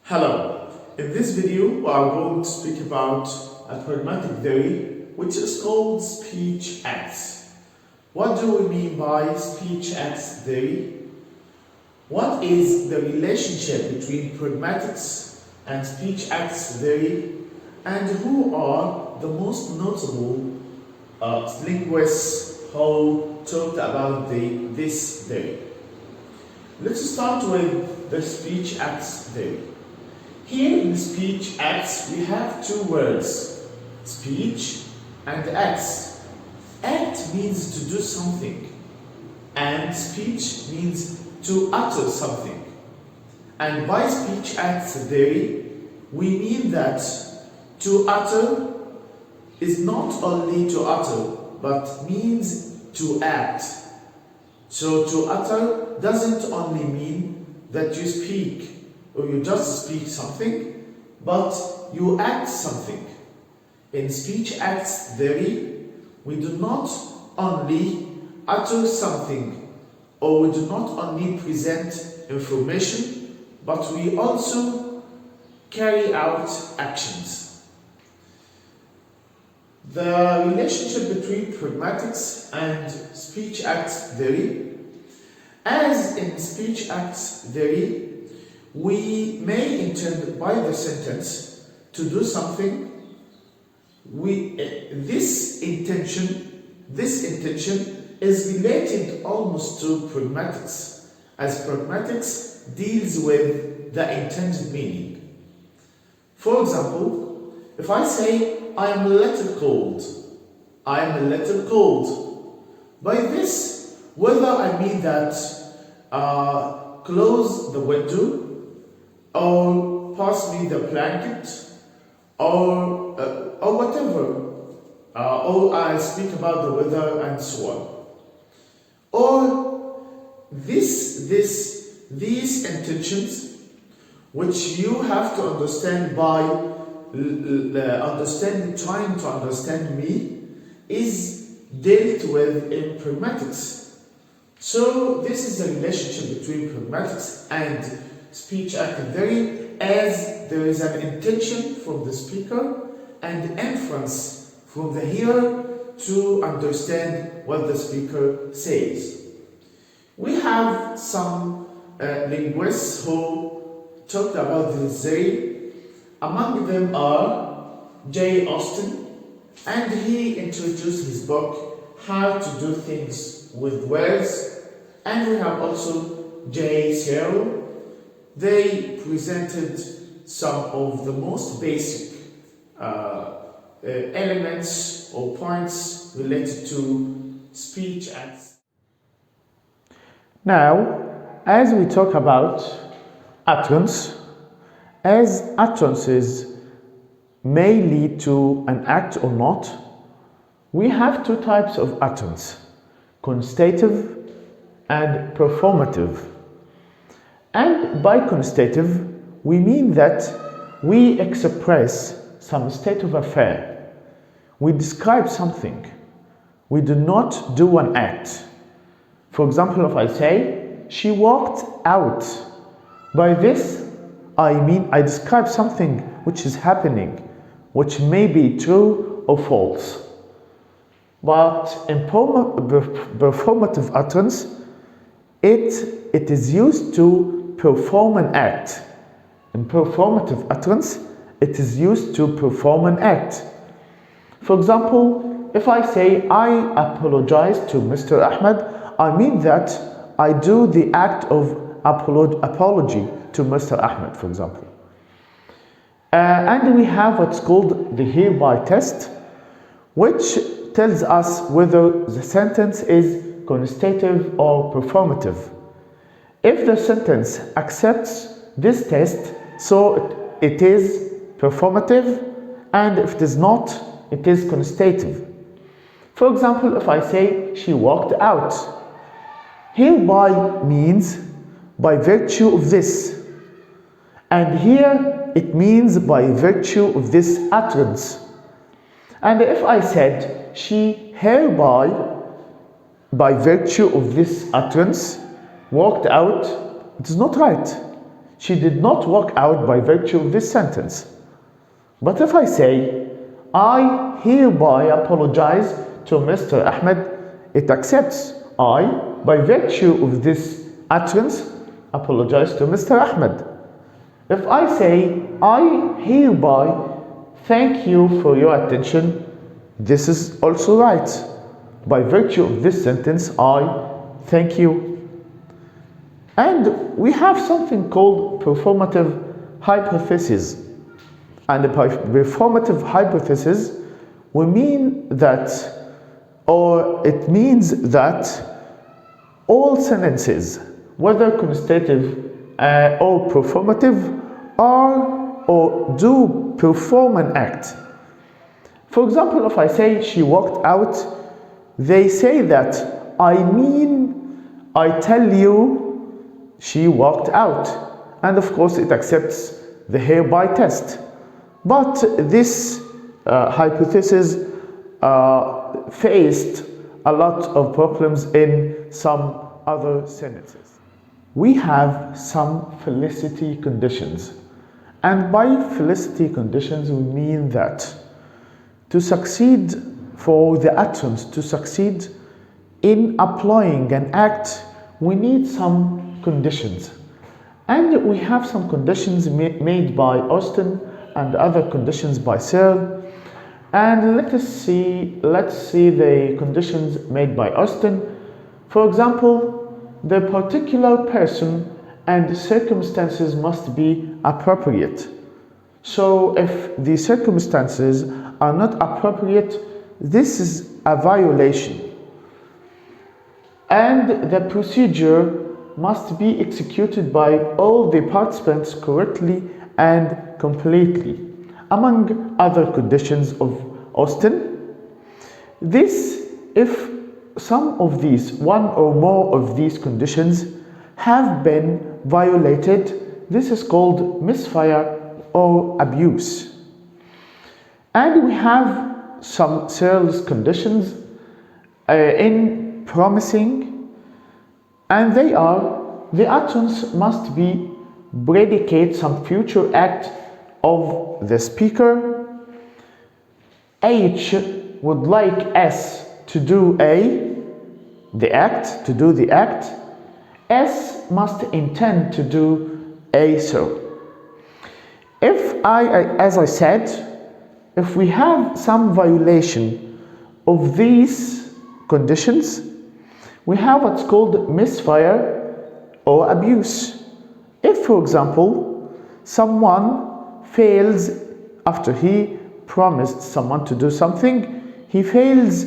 Hello, in this video we are going to speak about a pragmatic theory which is called speech acts. What do we mean by speech acts theory? What is the relationship between pragmatics and speech acts theory, and who are the most notable linguists who talked about this theory? Let's start with the speech acts theory. Here in speech acts we have two words, speech and acts. Act means to do something, and speech means to utter something. And by speech acts theory, we mean that to utter is not only to utter, but means to act. So to utter doesn't only mean that you speak or you just speak something, but you act something. In speech acts theory, we do not only utter something, or we do not only present information, but we also carry out actions. The relationship between pragmatics and speech acts theory. As in speech acts theory, we may intend by the sentence to do something. This intention is related almost to pragmatics, as pragmatics deals with the intended meaning. For example, if I say, I am a little cold, I am a little cold. By this, whether I mean that close the window, or pass me the blanket, or whatever, or I speak about the weather and so on. Or these intentions, which you have to understand by trying to understand me, is dealt with in pragmatics. So this is the relationship between pragmatics and speech act theory, as there is an intention from the speaker and inference from the hearer to understand what the speaker says. We have some linguists who talked about this theory. Among them are J. Austin, and he introduced his book, How to Do Things with Words. And we have also J. Searle. They presented some of the most basic elements or points related to speech acts. Now, as we talk about utterance, as utterances may lead to an act or not, we have two types of utterance, constitutive and performative. And by constitutive, we mean that we express some state of affair. We describe something. We do not do an act. For example, if I say, she walked out. By this, I mean I describe something which is happening, which may be true or false. But in performative utterance, it is used to perform an act. In performative utterance, it is used to perform an act. For example, if I say, I apologize to Mr. Ahmed, I mean that I do the act of apology to Mr. Ahmed, for example. And we have what's called the hereby test, which tells us whether the sentence is constitutive or performative. If the sentence accepts this test, so it is performative, and if it is not, it is constitutive. For example, if I say, she walked out, hereby means by virtue of this, and here it means by virtue of this utterance. And if I said, she hereby, by virtue of this utterance, walked out, it is not right. she did not walk out by virtue of this sentence. But if I say, I hereby apologize to Mr. Ahmed, it accepts I, by virtue of this utterance, apologize to Mr. Ahmed. If I say, I hereby thank you for your attention, this is also right. By virtue of this sentence, I thank you. And we have something called performative hypothesis. And by performative hypothesis, we mean that, or it means that all sentences, whether constitutive or performative, are or do perform an act. For example, if I say she walked out, they say that I mean, I tell you, she walked out. And of course, it accepts the hereby test. But this hypothesis faced a lot of problems in some other sentences. We have some felicity conditions. And by felicity conditions, we mean that to succeed for the utterance, to succeed in applying an act, we need some conditions. And we have some conditions made by Austin and other conditions by Searle. And let's see the conditions made by Austin. For example, the particular person and circumstances must be appropriate. So if the circumstances are not appropriate, this is a violation. And the procedure must be executed by all the participants correctly and completely, among other conditions of Austin. This, if some of these, one or more of these conditions have been violated, this is called misfire or abuse. And we have some Searle's conditions in promising, and they are: the utterance must be predicate some future act of the speaker. H would like S to do the act, to do the act. S must intend to do A so. As I said, if we have some violation of these conditions, we have what's called misfire or abuse. If, for example, someone fails after he promised someone to do something, he fails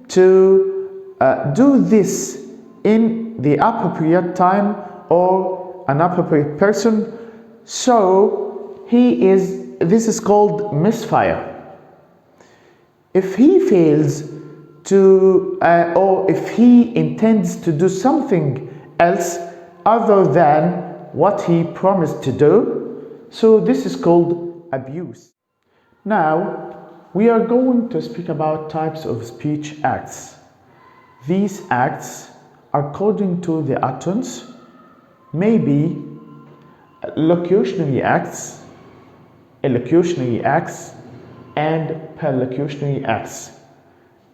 to do this in the appropriate time or an appropriate person, so this is called misfire. If he fails to, or if he intends to do something else other than what he promised to do, so this is called abuse. Now, we are going to speak about types of speech acts. These acts, according to the utterance, may be locutionary acts, elocutionary acts, and perlocutionary acts.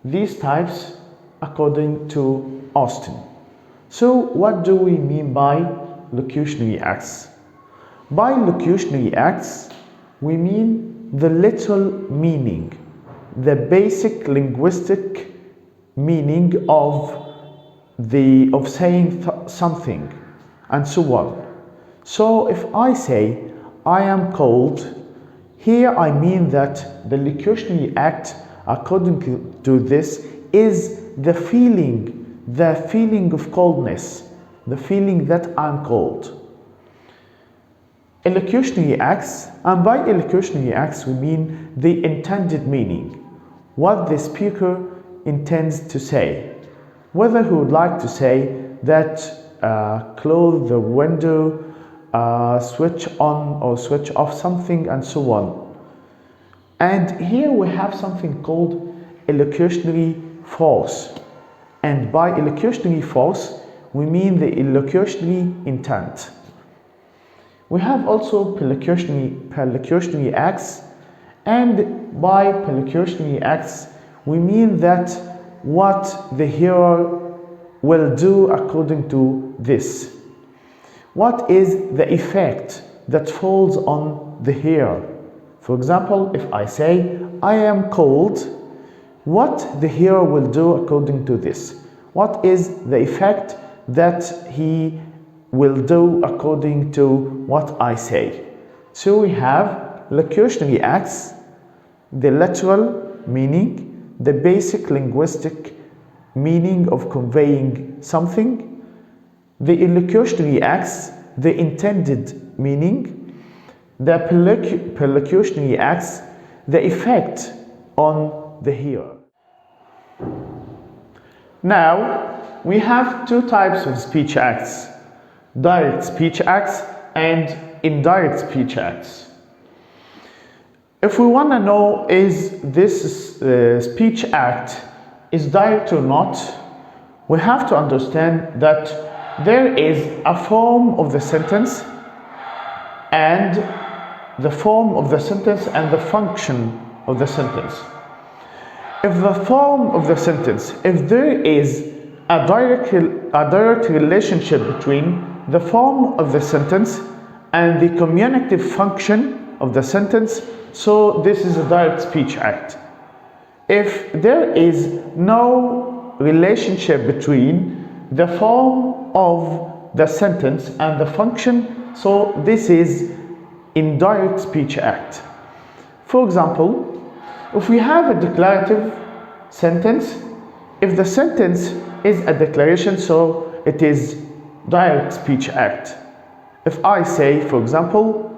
These types according to Austin. So what do we mean by locutionary acts? By locutionary acts, we mean the literal meaning, the basic linguistic meaning of saying something, and so on. So if I say, I am cold, here I mean that the locutionary act, according to this, is the feeling of coldness, the feeling that I'm cold. Elocutionary acts, and by elocutionary acts we mean the intended meaning, what the speaker intends to say, whether he would like to say that close the window, switch on or switch off something, and so on. And here we have something called elocutionary force, and by elocutionary force we mean the elocutionary intent. We have also perlocutionary acts, and by perlocutionary acts we mean that what the hearer will do according to this. What is the effect that falls on the hearer? For example, if I say, I am cold, what the hearer will do according to this? What is the effect that he will do according to what I say? So we have locutionary acts, the literal meaning, the basic linguistic meaning of conveying something, the illocutionary acts, the intended meaning, the perlocutionary acts, the effect on the hearer. Now, we have two types of speech acts: direct speech acts and indirect speech acts. If we want to know is this speech act is direct or not, we have to understand that there is a form of the sentence and the form of the sentence and the function of the sentence. If the form of the sentence, if there is a direct relationship between the form of the sentence and the communicative function of the sentence, so this is a direct speech act. If there is no relationship between the form of the sentence and the function, so this is indirect speech act. For example, if we have a declarative sentence, if the sentence is a declaration, so it is direct speech act. If I say, for example,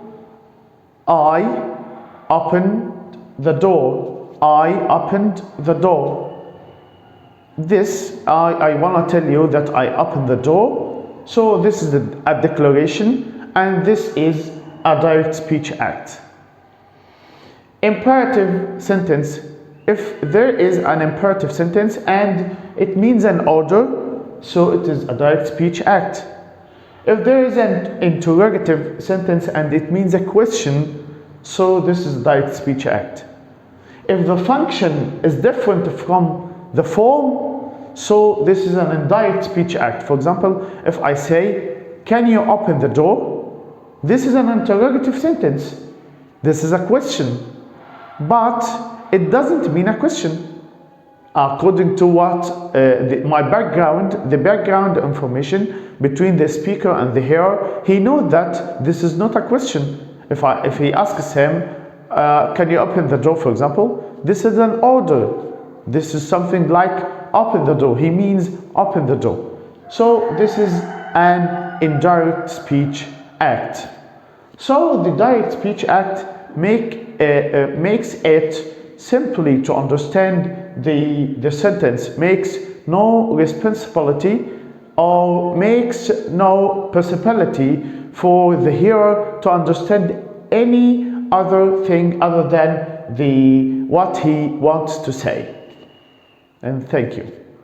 I opened the door, I opened the door. This, I want to tell you that I opened the door, so this is a declaration and this is a direct speech act. Imperative sentence, if there is an imperative sentence and it means an order, so it is a direct speech act. If there is an interrogative sentence and it means a question, so this is a direct speech act. If the function is different from the form, so this is an indirect speech act. For example, if I say, can you open the door? This is an interrogative sentence. This is a question. But it doesn't mean a question. According to what my background, the background information between the speaker and the hearer, he knows that this is not a question. If he asks him, can you open the door, for example, this is an order. This is something like open the door. He means open the door. So this is an indirect speech act. So the direct speech act makes it simply to understand the sentence, makes no responsibility or makes no possibility for the hearer to understand any other thing other than what he wants to say. And thank you.